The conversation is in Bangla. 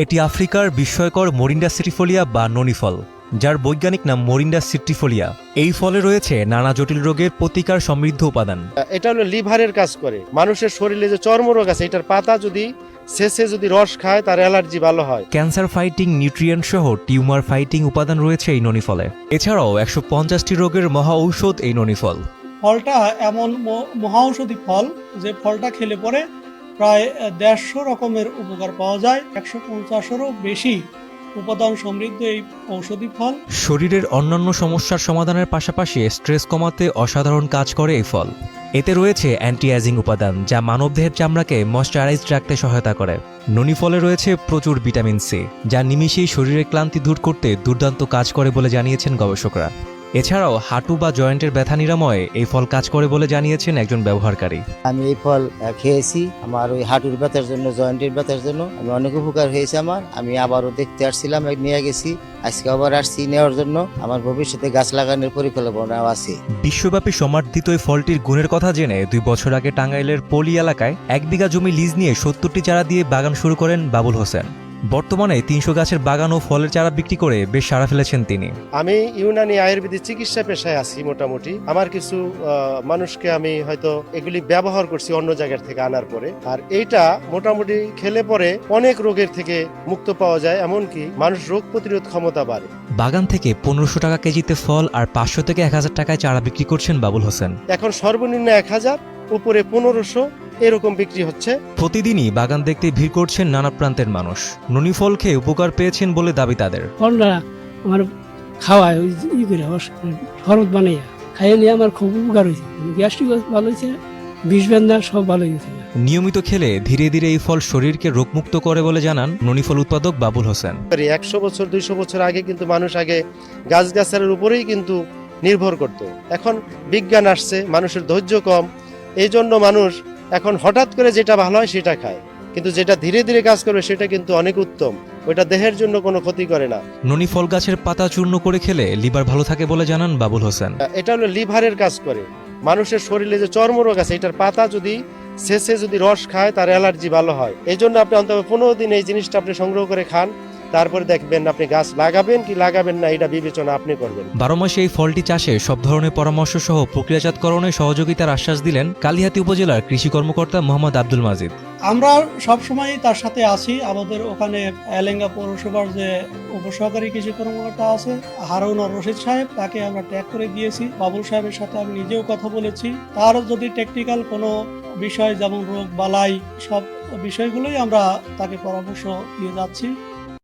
এটি আফ্রিকার বিস্ময়কর মোরিন্ডা সিটিফোলিয়া বা ননি ফল, যার বৈজ্ঞানিক নাম মোরিন্ডা সিটিফোলিয়া। এই ফলে রয়েছে নানা জটিল রোগের প্রতিকার সমৃদ্ধ উপাদান। এটা হলো লিভারের কাজ করে। মানুষের শরীরে যে চর্মরোগ আছে, এটার পাতা যদি শেষে যদি রস খায় তার অ্যালার্জি ভালো হয়। ক্যান্সার ফাইটিং নিউট্রিয়েন্ট সহ টিউমার ফাইটিং উপাদান রয়েছে এই ননি ফলে। এছাড়াও ১৫০টি রোগের মহা ঔষধ এই ননি ফল। ফলটা এমন মহাঔষধি ফল যে ফলটা খেলে পরে প্রায় ১৫০ রকমের উপকার পাওয়া যায়। ১৫০-এরও বেশি উপাদান সমৃদ্ধ এই ঔষধি ফল। শরীরের অন্যান্য সমস্যার সমাধানের পাশাপাশি স্ট্রেস কমাতে অসাধারণ কাজ করে এই ফল। এতে রয়েছে অ্যান্টি এজিং উপাদান, যা মানবদেহের চামড়াকে ময়েশ্চারাইজড রাখতে সহায়তা করে। ননি ফলে রয়েছে প্রচুর ভিটামিন সি, যা নিমিষেই শরীরের ক্লান্তি দূর করতে দুর্দান্ত কাজ করে বলে জানিয়েছেন গবেষকরা। এছাড়াও হাঁটু বা জয়েন্টের ব্যথা নিরাময়ে এই ফল কাজ করে বলে জানিয়েছেন একজন ব্যবহারকারী। আমি এই ফল খেয়েছি, আমার ওই হাঁটুর ব্যথার জন্য, জয়েন্টের ব্যথার জন্য আমি অনেক উপকার হয়েছে আমার। আমি আবারও দেখতে আসছিলাম, নিয়ে গেছি, আজকে আবার আসছি নেওয়ার জন্য। আমার ভবিষ্যতে গাছ লাগানোর পরিকল্পনাও আছে। বিশ্বব্যাপী সমাদৃত এই ফলটির গুণের কথা জেনে ২ বছর আগে টাঙ্গাইলের পলি এলাকায় ১ বিঘা জমি লিজ নিয়ে ৭০টি চারা দিয়ে বাগান শুরু করেন বাবুল হোসেন। বর্তমানে ৩০০ গাছের বাগান ও ফলের চারা বিক্রি করে বেশ সাড়া ফেলেছেন তিনি। আমি ইউনানি আয়ুর্বেদিক চিকিৎসা পেশায় আছি মোটামুটি। আমার কিছু মানুষকে আমি হয়তো এগুলি ব্যবহার করছি অন্য জায়গার থেকে আনার পরে, আর এইটা মোটামুটি খেলে পরে অনেক রোগের থেকে মুক্ত পাওয়া যায়, এমনকি মানুষ রোগ প্রতিরোধ ক্ষমতা বাড়ে। বাগান থেকে ১৫০০ টাকা কেজিতে ফল আর ৫০০ থেকে ১০০০ টাকায় চারা বিক্রি করছেন বাবুল হোসেন। এখন সর্বনিম্ন ১০০০, উপরে ১৫০০ এরকম বিক্রি হচ্ছে। প্রতিদিনই বাগান দেখতে ভিড় করছেন নানা প্রান্তের মানুষ। ননি ফল খেয়ে উপকার পেয়েছেন বলে দাবি তাদের। ফলটা আমার খাওয়ায় ওই ই করে শরবত বানাইয়া খাইয়ে নিয়ে আমার খুব উপকার হয়েছে। গ্যাস্ট্রিক ভালো হয়েছে, বিষ বেন্দা সব ভালো হয়েছে। নিয়মিত খেলে ধীরে ধীরে এই ফল শরীরকে রোগমুক্ত করে বলে জানান ননি ফল উৎপাদক বাবুল হোসেন। ১০০ বছর ২০০ বছর আগে কিন্তু মানুষ আগে গাছগাছালির উপরেই কিন্তু নির্ভর করত। এখন বিজ্ঞান আসছে, মানুষের ধৈর্য কম, এই জন্য মানুষ এখন হঠাৎ করে যেটা ভালো হয় সেটা খায়, কিন্তু যেটা ধীরে ধীরে কাজ করবে সেটা কিন্তু অনেক উত্তম, ওইটা দেহের জন্য কোনো ক্ষতি করে না। ননি ফল গাছের পাতা চূর্ণ করে খেলে লিভার ভালো থাকে বলে জানান বাবুল হোসেন। এটা হলো লিভারের কাজ করে। মানুষের শরীরে যে চর্মরোগ আছে, এটার পাতা যদি শেষে যদি রস খায় তার অ্যালার্জি ভালো হয়। এই জন্য আপনি অন্তত ১৫ দিন এই জিনিসটা আপনি সংগ্রহ করে খান, তারপরে দেখবেন আপনি গাছ লাগাবেন কি লাগাবেন না, এটা বিবেচনা আপনি করবেন। ১২ মাসে এই ফলটি চাষে সব ধরনের পরামর্শ সহ প্রক্রিয়াজাতকরণে সহযোগিতার আশ্বাস দিলেন কালিহাতী উপজেলার কৃষি কর্মকর্তা মোহাম্মদ আব্দুল মাজিদ। আমরা সবসময় তার সাথে আছি। আমাদের ওখানে এলেঙ্গা পৌরসভার যে উপসহকারী কৃষি কর্মকর্তা আছে হারুন আর রশিদ সাহেব, তাকে আমরা ট্যাগ করে দিয়েছি। বাবুল সাহেবের সাথে আমি নিজেও কথা বলেছি। তার যদি টেকনিক্যাল কোনো বিষয় যেমন রোগ বালাই, সব বিষয়গুলোই আমরা তাকে পরামর্শ দিয়ে যাচ্ছি।